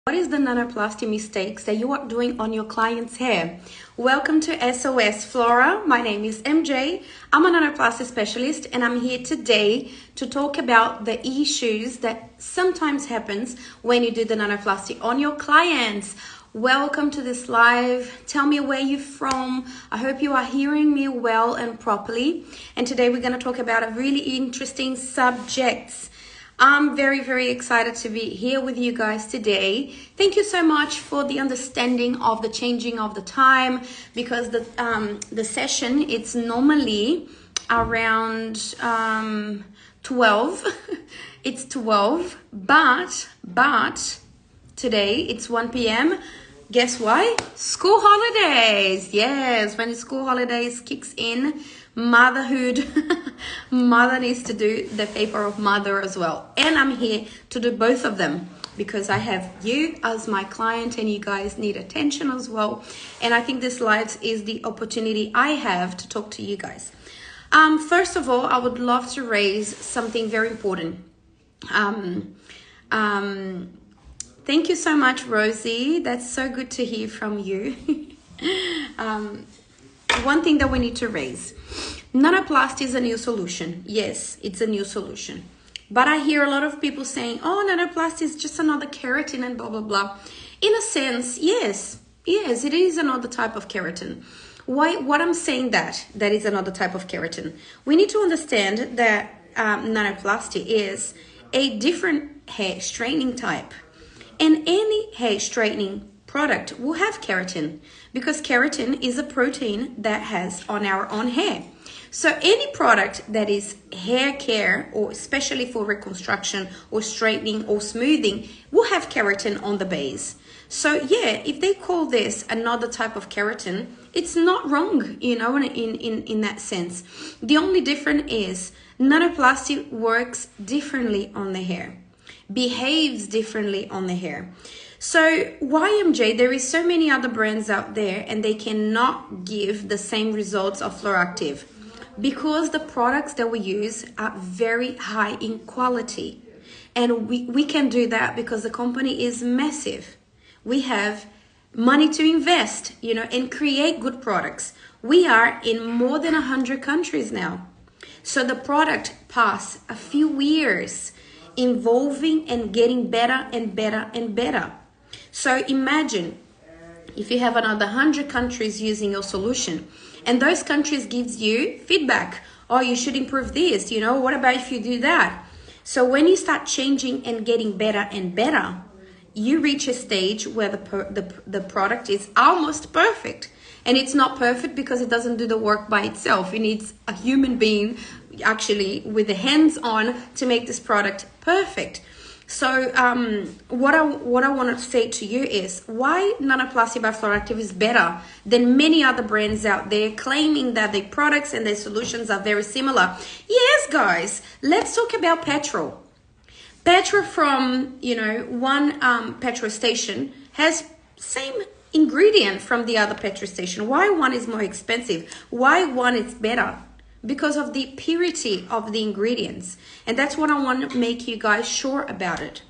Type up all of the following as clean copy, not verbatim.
What is the nanoplasty mistakes that you are doing on your client's hair? Welcome to SOS Flora. My name is MJ. I'm a nanoplasty specialist and I'm here today to talk about the issues that sometimes happens when you do the nanoplasty on your clients. Welcome to this live. Tell me where you're from. I hope you are hearing me well and properly. And today we're going to talk about a really interesting subject. I'm very excited to be here with you guys today. Thank you so much for the understanding of the changing of the time, because the session, it's normally around 12. It's 12, but today it's 1 p.m. Guess why? School holidays. Yes, when the school holidays kicks in, motherhood, mother needs to do the paper of mother as well. And I'm here to do both of them because I have you as my client and you guys need attention as well. And I think this live is the opportunity I have to talk to you guys. First of all, I would love to raise something very important. Thank you so much, Rosie. That's so good to hear from you. One thing that we need to raise. Nanoplasty is a new solution. Yes, it's a new solution. But I hear a lot of people saying, oh, nanoplasty is just another keratin and blah, blah, blah. In a sense, yes, it is another type of keratin. Why? What I'm saying that is another type of keratin. We need to understand that nanoplasty is a different hair straightening type. And any hair straightening product will have keratin, because keratin is a protein that has on our own hair. So any product that is hair care, or especially for reconstruction or straightening or smoothing, will have keratin on the base. So yeah, if they call this another type of keratin, it's not wrong, you know, in that sense. The only difference is nanoplasty works differently on the hair, behaves differently on the hair. So why, MJ? There is so many other brands out there and they cannot give the same results of Fluoractive, because the products that we use are very high in quality. And we can do that because the company is massive. We have money to invest, you know, and create good products. We are in more than 100 countries now. So the product passed a few years evolving and getting better and better and better. So imagine if you have another 100 countries using your solution, and those countries gives you feedback. Oh, you should improve this, you know, what about if you do that? So when you start changing and getting better and better, you reach a stage where the product is almost perfect. And it's not perfect because it doesn't do the work by itself. It needs a human being actually with the hands on to make this product perfect. So what I want to say to you is why Nanoplasty by Fluoractive is better than many other brands out there claiming that their products and their solutions are very similar. Yes, guys, let's talk about petrol. Petrol from, you know, one petrol station has same ingredient from the other petrol station. Why one is more expensive? Why one is better? Because of the purity of the ingredients. And that's what I want to make you guys sure about it.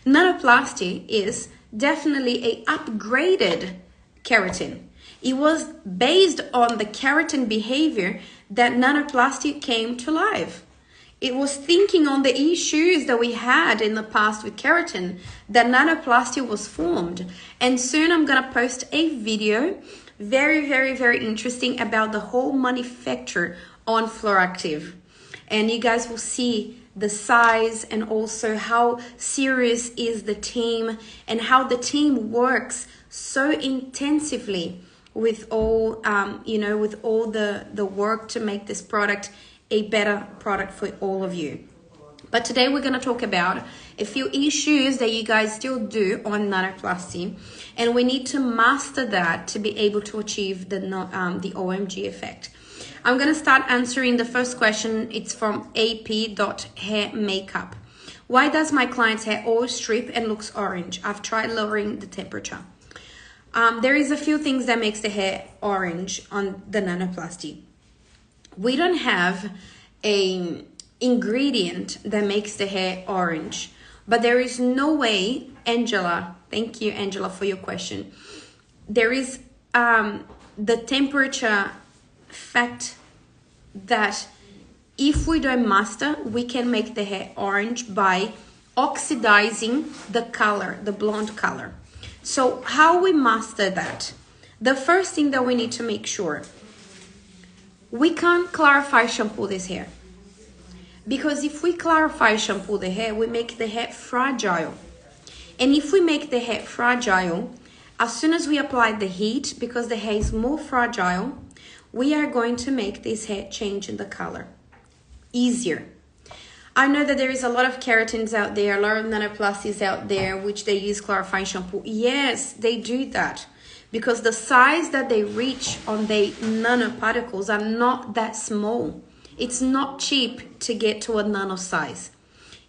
Nanoplasty is definitely a upgraded keratin. It was based on the keratin behavior that nanoplasty came to life. It was thinking on the issues that we had in the past with keratin that nanoplasty was formed. And soon I'm going to post a video, very interesting, about the whole manufacture on Fluoractive. And you guys will see the size and also how serious is the team and how the team works so intensively with all, you know, with all the work to make this product a better product for all of you. But today we're going to talk about a few issues that you guys still do on nanoplasty, and we need to master that to be able to achieve the OMG effect. I'm going to start answering the first question. It's from ap.hairmakeup. Why does my client's hair always strip and looks orange? I've tried lowering the temperature. There is a few things that makes the hair orange on the nanoplasty. We don't have a ingredient that makes the hair orange, but there is no way Angela, thank you, Angela, for your question. There is the temperature fact that if we don't master, we can make the hair orange by oxidizing the color, the blonde color. So how we master that? The first thing that we need to make sure, we can't clarify shampoo this hair. Because if we clarify shampoo the hair, we make the hair fragile. And if we make the hair fragile, as soon as we apply the heat, because the hair is more fragile, we are going to make this hair change in the color easier. I know that there is a lot of keratins out there, a lot of nanoplasties out there, which they use clarifying shampoo. Yes, they do that because the size that they reach on the nanoparticles are not that small. It's not cheap to get to a nano size.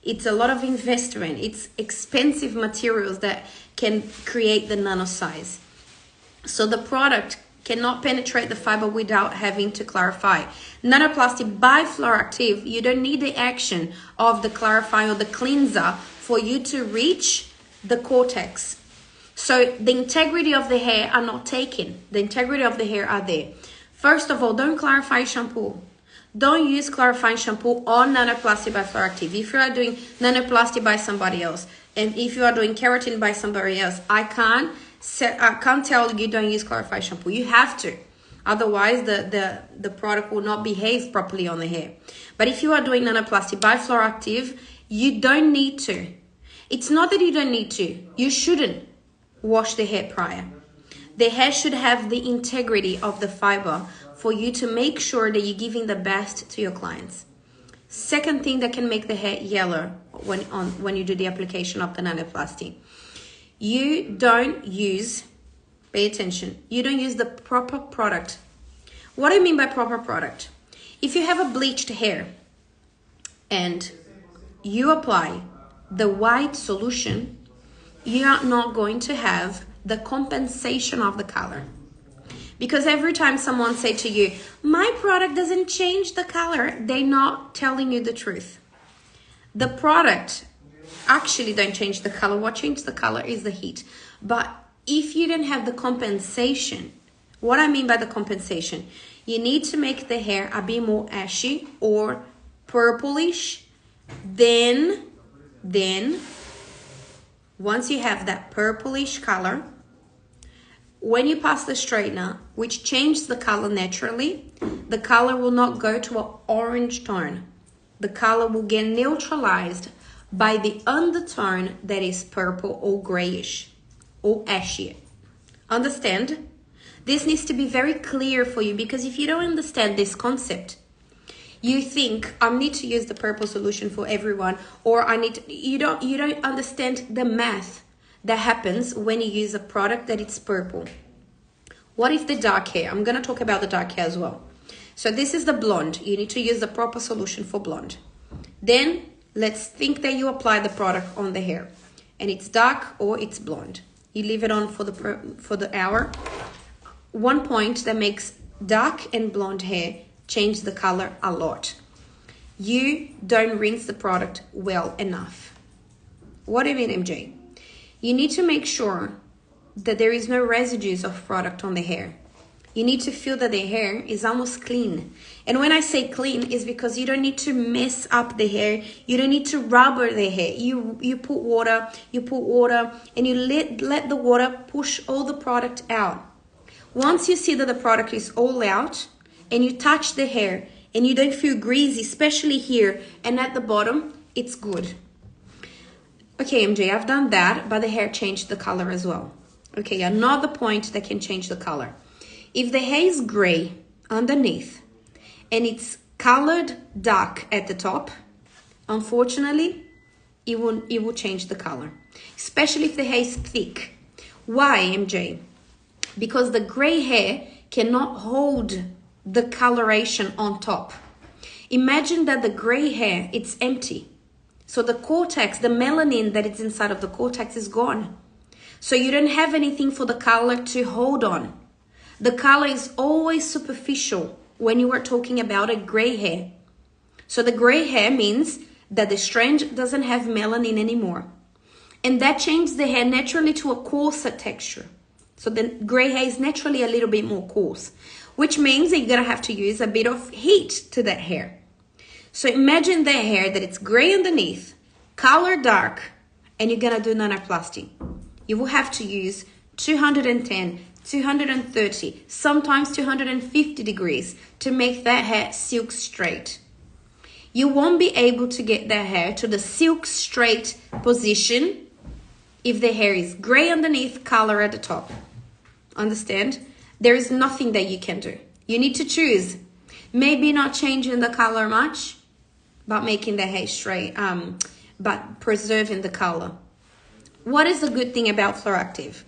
It's a lot of investment. It's expensive materials that can create the nano size. So the product cannot penetrate the fiber without having to clarify. Nanoplasty by Fluoractive, you don't need the action of the clarify or the cleanser for you to reach the cortex. So the integrity of the hair are not taken. The integrity of the hair are there. First of all, don't clarify shampoo. Don't use clarifying shampoo on Nanoplasty by Fluoractive. If you are doing Nanoplasty by somebody else, and if you are doing keratin by somebody else, I can't tell you don't use clarifying shampoo. You have to. Otherwise, the product will not behave properly on the hair. But if you are doing Nanoplasty by Fluoractive, you don't need to. It's not that you don't need to. You shouldn't wash the hair prior. The hair should have the integrity of the fiber for you to make sure that you're giving the best to your clients. Second thing that can make the hair yellow when you do the application of the Nanoplasty. You don't use, pay attention, you don't use the proper product. What do I mean by proper product? If you have a bleached hair and you apply the white solution, you are not going to have the compensation of the color. Because every time someone say to you, my product doesn't change the color, they're not telling you the truth. The product actually don't change the color. What changes the color is the heat. But if you don't have the compensation, what I mean by the compensation, you need to make the hair a bit more ashy or purplish. Then once you have that purplish color, when you pass the straightener, which changes the color naturally, the color will not go to an orange tone. The color will get neutralized by the undertone that is purple or grayish or ashy. Understand? This needs to be very clear for you, because if you don't understand this concept, you think I need to use the purple solution for everyone, or you don't understand the math that happens when you use a product that it's purple. What if the dark hair? I'm going to talk about the dark hair as well. So this is the blonde. You need to use the proper solution for blonde. Then let's think that you apply the product on the hair and it's dark or it's blonde. You leave it on for the hour. One point that makes dark and blonde hair change the color a lot. You don't rinse the product well enough. What do you mean, MJ? You need to make sure that there is no residues of product on the hair. You need to feel that the hair is almost clean. And when I say clean, is because you don't need to mess up the hair. You don't need to rubber the hair. You put water, and you let the water push all the product out. Once you see that the product is all out, and you touch the hair, and you don't feel greasy, especially here and at the bottom, it's good. Okay, MJ, I've done that, but the hair changed the color as well. Okay, another point that can change the color. If the hair is gray underneath and it's colored dark at the top, unfortunately, it will change the color, especially if the hair is thick. Why, MJ? Because the gray hair cannot hold the coloration on top. Imagine that the gray hair, it's empty. So the cortex, the melanin that is inside of the cortex is gone. So you don't have anything for the color to hold on. The color is always superficial when you are talking about a gray hair. So the gray hair means that the strand doesn't have melanin anymore. And that changes the hair naturally to a coarser texture. So the gray hair is naturally a little bit more coarse, which means that you're going to have to use a bit of heat to that hair. So imagine that hair that it's gray underneath, color dark, and you're going to do nanoplasty. You will have to use 210, 230, sometimes 250 degrees to make that hair silk straight. You won't be able to get that hair to the silk straight position if the hair is gray underneath, color at the top. Understand? There is nothing that you can do. You need to choose. Maybe not changing the color much, but making the hair straight, but preserving the color. What is the good thing about Fluoractive?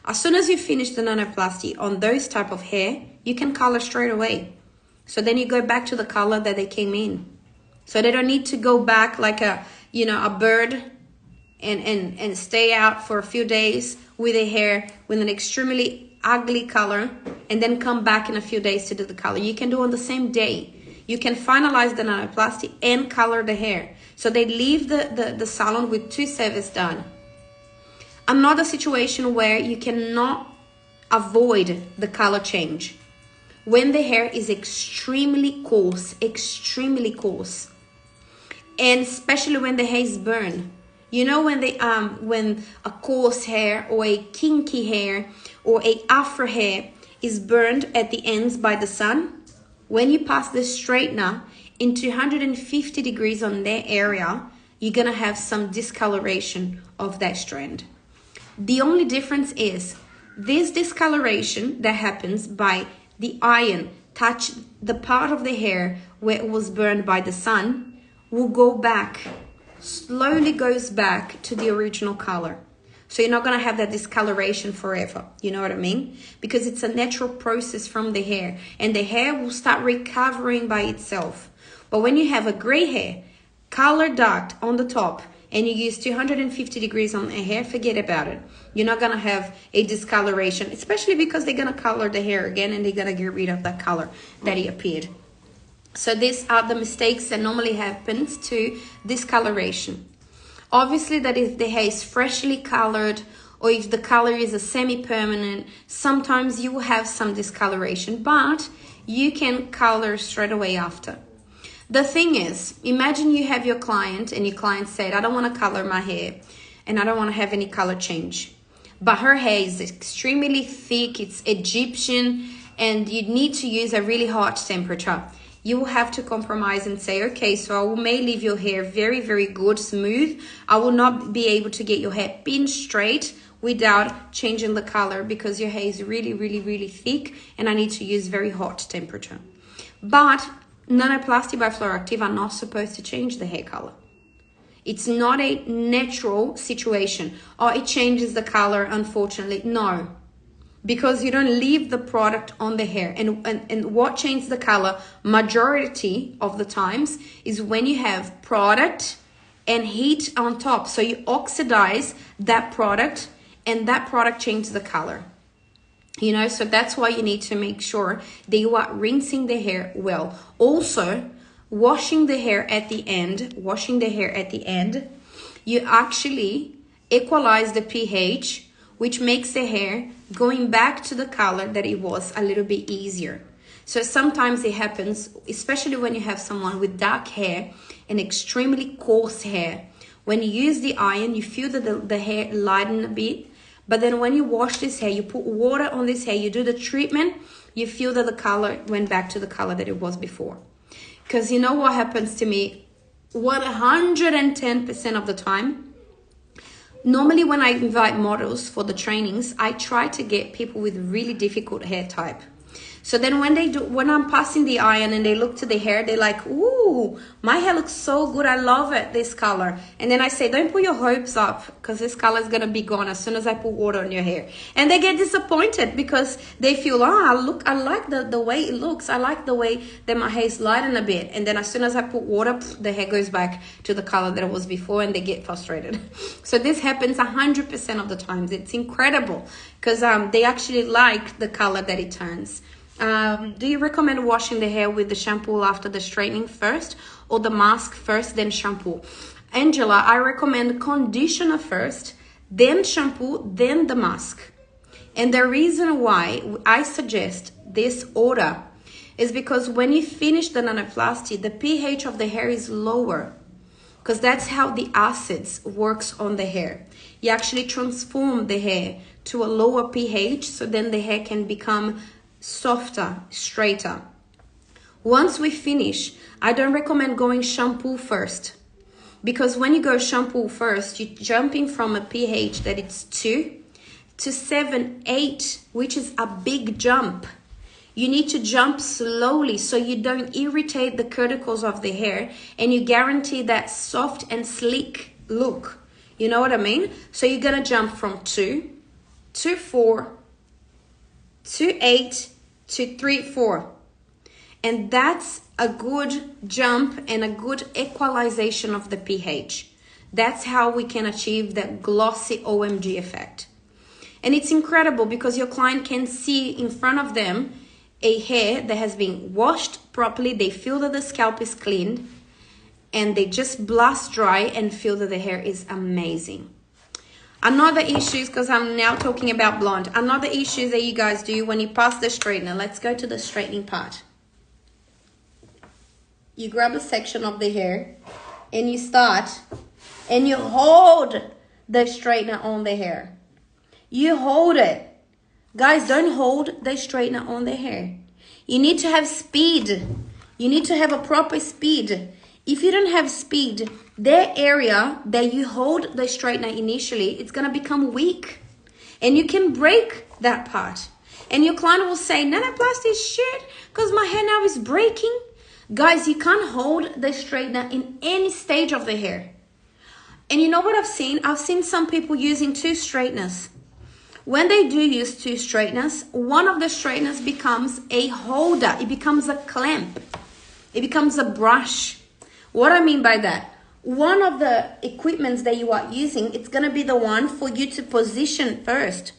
As soon as you finish the nanoplasty on those type of hair, you can color straight away. So then you go back to the color that they came in. So they don't need to go back like a bird and stay out for a few days with a hair with an extremely ugly color and then come back in a few days to do the color. You can do on the same day. You can finalize the nanoplasty and color the hair. So they leave the salon with 2 services done. Another situation where you cannot avoid the color change. When the hair is extremely coarse, and especially when the hair is burned. You know when a coarse hair or a kinky hair or a afro hair is burned at the ends by the sun? When you pass the straightener in 250 degrees on that area, you're gonna have some discoloration of that strand. The only difference is this discoloration that happens by the iron touch the part of the hair where it was burned by the sun will go back, slowly goes back to the original color. So you're not going to have that discoloration forever. You know what I mean? Because it's a natural process from the hair, and the hair will start recovering by itself. But when you have a gray hair, color dark on the top, and you use 250 degrees on the hair, forget about it. You're not going to have a discoloration, especially because they're going to color the hair again and they're going to get rid of that color that it appeared. So these are the mistakes that normally happens to discoloration. Obviously, that if the hair is freshly colored or if the color is a semi-permanent, sometimes you will have some discoloration, but you can color straight away after. The thing is, imagine you have your client and your client said, I don't want to color my hair and I don't want to have any color change. But her hair is extremely thick, it's Egyptian, and you need to use a really hot temperature. You will have to compromise and say, okay, so I may leave your hair very, very good, smooth. I will not be able to get your hair pin straight without changing the color because your hair is really, really, really thick and I need to use very hot temperature. But Nanoplasty by Fluoractive are not supposed to change the hair color. It's not a natural situation. Or it changes the color, unfortunately. No. Because you don't leave the product on the hair. And what changes the color majority of the times is when you have product and heat on top. So you oxidize that product and that product changes the color. You know, so that's why you need to make sure that you are rinsing the hair well. Also, washing the hair at the end, you actually equalize the pH, which makes the hair going back to the color that it was a little bit easier. So sometimes it happens, especially when you have someone with dark hair and extremely coarse hair. When you use the iron, you feel that the hair lighten a bit. But then when you wash this hair, you put water on this hair, you do the treatment, you feel that the color went back to the color that it was before. Because you know what happens to me 110% of the time? Normally when I invite models for the trainings, I try to get people with really difficult hair type. So then when I'm passing the iron and they look to the hair, they're like, ooh, my hair looks so good. I love it, this color. And then I say, don't put your hopes up because this color is going to be gone as soon as I put water on your hair. And they get disappointed because they feel, I like the way it looks. I like the way that my hair is lightened a bit. And then as soon as I put water, the hair goes back to the color that it was before and they get frustrated. So this happens 100% of the times. It's incredible because they actually like the color that it turns. Do you recommend washing the hair with the shampoo after the straightening first or the mask first then shampoo? Angela, I recommend conditioner first, then shampoo, then the mask. And the reason why I suggest this order is because when you finish the nanoplasty, the pH of the hair is lower, because that's how the acids works on the hair. You actually transform the hair to a lower pH, so then the hair can become softer, straighter. Once we finish, I don't recommend going shampoo first, because when you go shampoo first, you're jumping from a pH that it's 2 to 7, 8, which is a big jump. You need to jump slowly so you don't irritate the cuticles of the hair, and you guarantee that soft and sleek look. You know what I mean? So you're gonna jump from 2 to 4 to 8 to 3, 4. And that's a good jump and a good equalization of the pH. That's how we can achieve that glossy OMG effect. And it's incredible because your client can see in front of them a hair that has been washed properly. They feel that the scalp is cleaned, and they just blast dry and feel that the hair is amazing. Another issue, because I'm now talking about blonde, another issue that you guys do when you pass the straightener. Let's go to the straightening part. You grab a section of the hair and you start and you hold the straightener on the hair. You hold it. Guys, don't hold the straightener on the hair. You need to have speed. You need to have a proper speed. If you don't have speed, the area that you hold the straightener initially, it's going to become weak. And you can break that part. And your client will say, nanoplasty is shit because my hair now is breaking. Guys, you can't hold the straightener in any stage of the hair. And you know what I've seen? I've seen some people using 2 straighteners. When they do use 2 straighteners, one of the straighteners becomes a holder. It becomes a clamp. It becomes a brush. What I mean by that, one of the equipments that you are using, it's going to be the one for you to position first.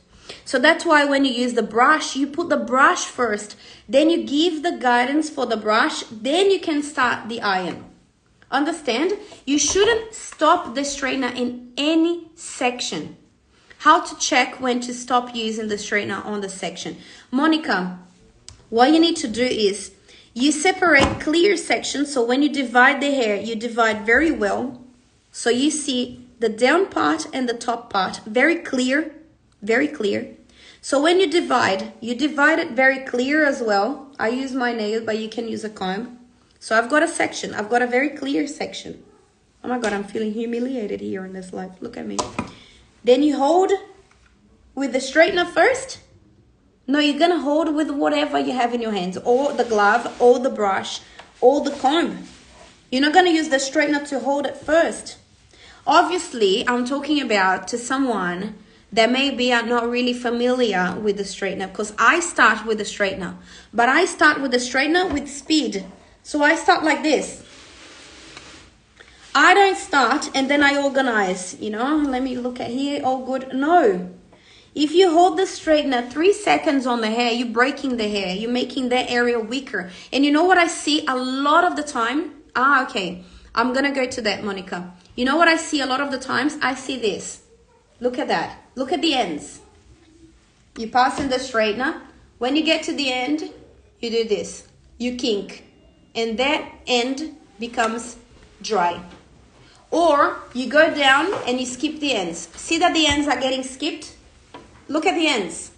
So that's why when you use the brush, you put the brush first. Then you give the guidance for the brush. Then you can start the iron. Understand? You shouldn't stop the straightener in any section. How to check when to stop using the straightener on the section. Monica, what you need to do is you separate clear sections. So when you divide the hair, you divide very well. So you see the down part and the top part, very clear, very clear. So when you divide it very clear as well. I use my nail, but you can use a comb. So I've got a section. I've got a very clear section. Oh my God, I'm feeling humiliated here in this life. Look at me. Then you hold with the straightener first. No, you're going to hold with whatever you have in your hands, or the glove, or the brush, or the comb. You're not going to use the straightener to hold it first. Obviously, I'm talking about to someone that maybe are not really familiar with the straightener, because I start with the straightener. But I start with the straightener with speed. So I start like this. I don't start and then I organize, you know, let me look at here, all good. No. If you hold the straightener 3 seconds on the hair, you're breaking the hair. You're making that area weaker. And you know what I see a lot of the time? Okay. I'm going to go to that, Monica. You know what I see a lot of the times? I see this. Look at that. Look at the ends. You pass in the straightener. When you get to the end, you do this. You kink. And that end becomes dry. Or you go down and you skip the ends. See that the ends are getting skipped? Look at the ends.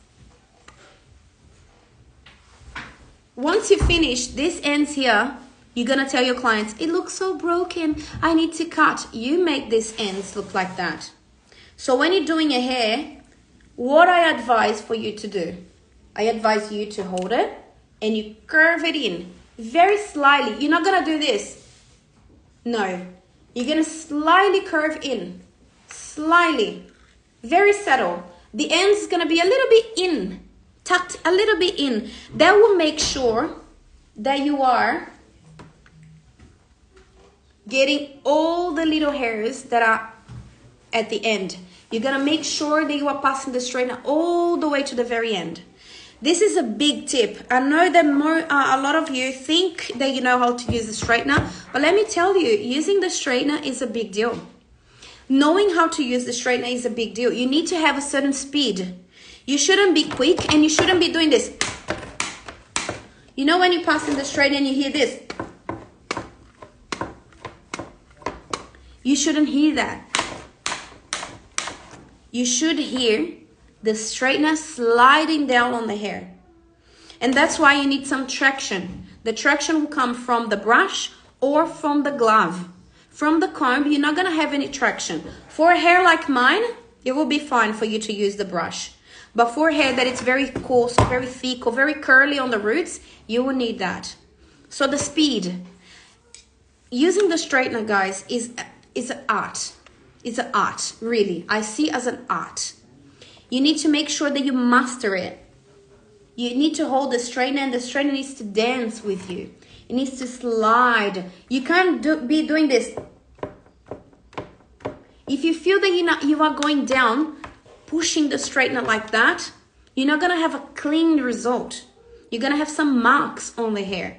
Once you finish these ends here, you're going to tell your clients, it looks so broken, I need to cut. You make these ends look like that. So when you're doing your hair, what I advise for you to do, I advise you to hold it and you curve it in very slightly. You're not going to do this. No. You're going to slightly curve in. Slightly. Very subtle. The ends is going to be a little bit in. Tucked a little bit in. That will make sure that you are getting all the little hairs that are at the end. You're going to make sure that you are passing the straightener all the way to the very end. This is a big tip. I know that a lot of you think that you know how to use the straightener, but let me tell you, using the straightener is a big deal. Knowing how to use the straightener is a big deal. You need to have a certain speed. You shouldn't be quick, and you shouldn't be doing this. You know when you pass in the straightener and you hear this? You shouldn't hear that. You should hear the straightener sliding down on the hair. And that's why you need some traction. The traction will come from the brush or from the glove. From the comb, you're not going to have any traction. For a hair like mine, it will be fine for you to use the brush. But for hair that it's very coarse, very thick, or very curly on the roots, you will need that. So the speed. Using the straightener, guys, is an art. It's an art, really. I see as an art. You need to make sure that you master it. You need to hold the straightener, and the straightener needs to dance with you. It needs to slide. You can't be doing this. If you feel that you are going down, pushing the straightener like that, you're not going to have a clean result. You're going to have some marks on the hair.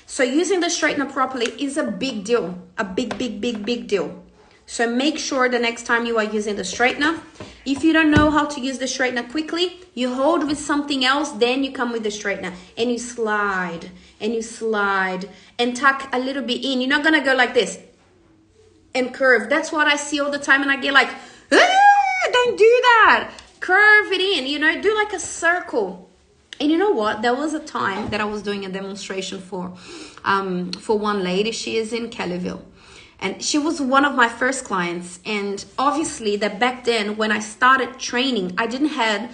So using the straightener properly is a big deal. A big, big, big, big deal. So make sure the next time you are using the straightener, if you don't know how to use the straightener quickly, you hold with something else, then you come with the straightener and you slide and tuck a little bit in. You're not going to go like this and curve. That's what I see all the time, and I get like, don't do that. Curve it in, you know, do like a circle. And you know what? There was a time that I was doing a demonstration for one lady. She is in Kellyville. And she was one of my first clients. And obviously that back then when I started training, I didn't have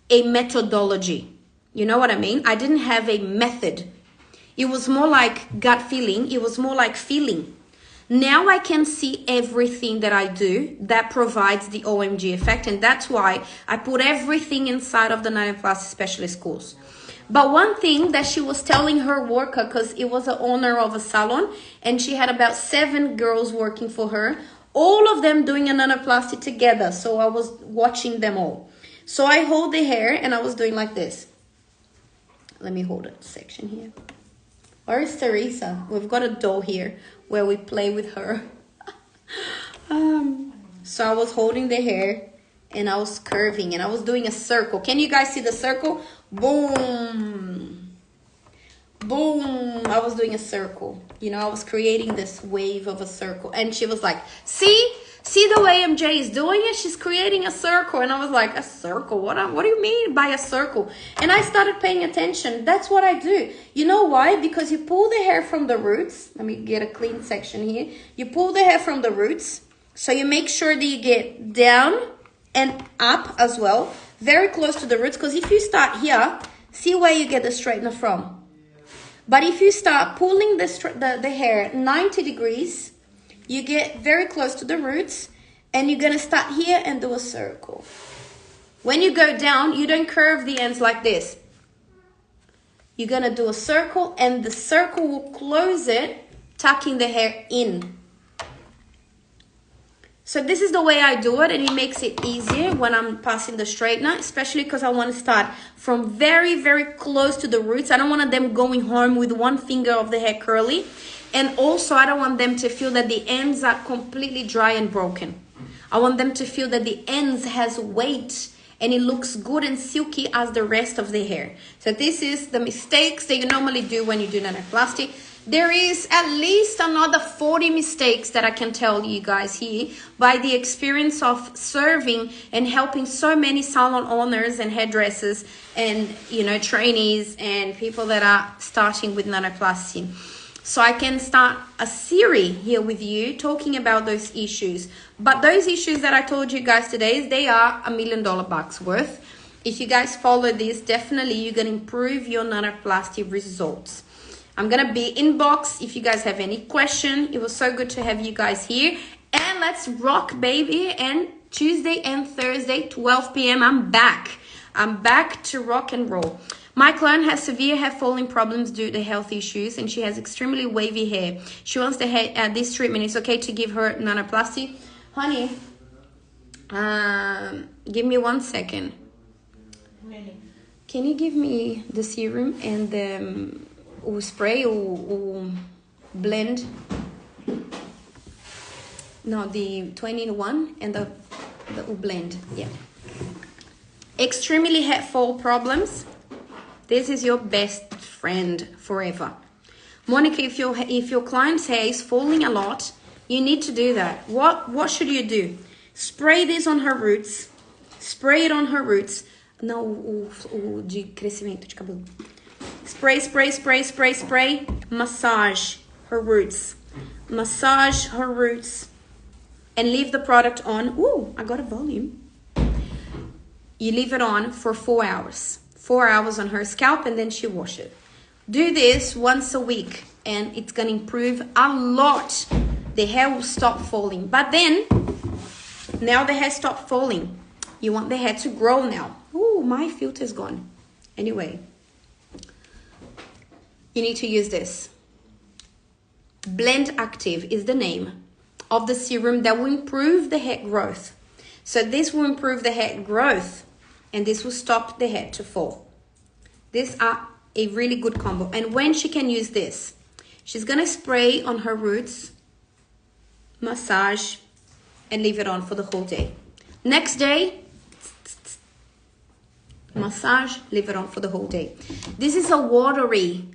a methodology. You know what I mean? I didn't have a method. It was more like gut feeling. It was more like feeling. Now I can see everything that I do that provides the OMG effect. And that's why I put everything inside of the Nanoplasty Specialist course. But one thing that she was telling her worker, because it was the owner of a salon, and she had about 7 girls working for her, all of them doing a nanoplasty together. So I was watching them all. So I hold the hair and I was doing like this. Let me hold a section here. Where is Teresa? We've got a doll here where we play with her. So I was holding the hair and I was curving and I was doing a circle. Can you guys see the circle? Boom. Boom. I was doing a circle. You know, I was creating this wave of a circle. And she was like, see the way MJ is doing it? She's creating a circle. And I was like, a circle? What do you mean by a circle? And I started paying attention. That's what I do. You know why? Because you pull the hair from the roots. Let me get a clean section here. You pull the hair from the roots. So you make sure that you get down and up as well, very close to the roots, because if you start here, see where you get the straightener from. But if you start pulling the hair 90 degrees, you get very close to the roots, and you're going to start here and do a circle. When you go down, you don't curve the ends like this. You're going to do a circle, and the circle will close it, tucking the hair in. So this is the way I do it, and it makes it easier when I'm passing the straightener, especially because I want to start from very, very close to the roots. I don't want them going home with one finger of the hair curly. And also, I don't want them to feel that the ends are completely dry and broken. I want them to feel that the ends has weight and it looks good and silky as the rest of the hair. So this is the mistakes that you normally do when you do nanoplasty. There is at least another 40 mistakes that I can tell you guys here by the experience of serving and helping so many salon owners and hairdressers and, you know, trainees and people that are starting with nanoplasty. So I can start a series here with you talking about those issues. But those issues that I told you guys today, they are $1 million bucks worth. If you guys follow this, definitely you're going to improve your nanoplasty results. I'm going to be inbox if you guys have any question. It was so good to have you guys here. And let's rock, baby. And Tuesday and Thursday, 12 p.m. I'm back. I'm back to rock and roll. My client has severe hair falling problems due to health issues, and she has extremely wavy hair. She wants the hair, this treatment. It's okay to give her nanoplasty. Honey, give me 1 second. Really? Can you give me the serum and the spray or blend? No, the 20-in-1 and the blend. Yeah. Extremely hair fall problems. This is your best friend forever. Monica, if your client's hair is falling a lot, you need to do that. What should you do? Spray this on her roots. Spray it on her roots. Não, o de crescimento de cabelo. Spray, spray, spray, spray, spray. Massage her roots. Massage her roots. And leave the product on. Ooh, I got a volume. You leave it on for 4 hours. 4 hours on her scalp, and then she wash it. Do this once a week, and it's going to improve a lot. The hair will stop falling. But then, now the hair stopped falling. You want the hair to grow now. Ooh, my filter is gone. Anyway, you need to use this. Blend Active is the name of the serum that will improve the hair growth. So this will improve the hair growth, and this will stop the hair to fall. These are a really good combo. And when she can use this, she's gonna spray on her roots, massage, and leave it on for the whole day. Next day, massage, leave it on for the whole day. This is a watery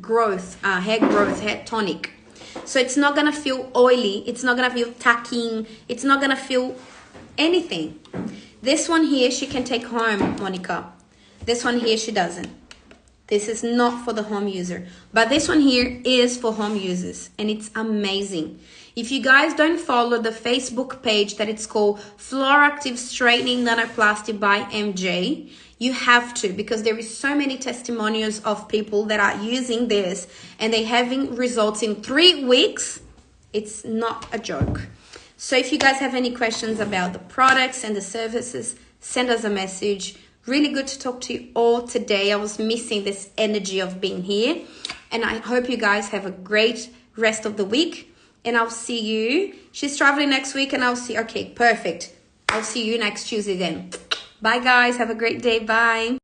growth, hair tonic. So it's not gonna feel oily, it's not gonna feel tacking, it's not gonna feel anything. This one here, she can take home, Monica. This one here, she doesn't. This is not for the home user. But this one here is for home users. And it's amazing. If you guys don't follow the Facebook page that it's called Flora Active Straightening Nanoplasty by MJ, you have to, because there is so many testimonials of people that are using this and they having results in 3 weeks. It's not a joke. So if you guys have any questions about the products and the services, send us a message. Really good to talk to you all today. I was missing this energy of being here. And I hope you guys have a great rest of the week. And I'll see you. She's traveling next week and I'll see. Okay, perfect. I'll see you next Tuesday then. Bye guys. Have a great day. Bye.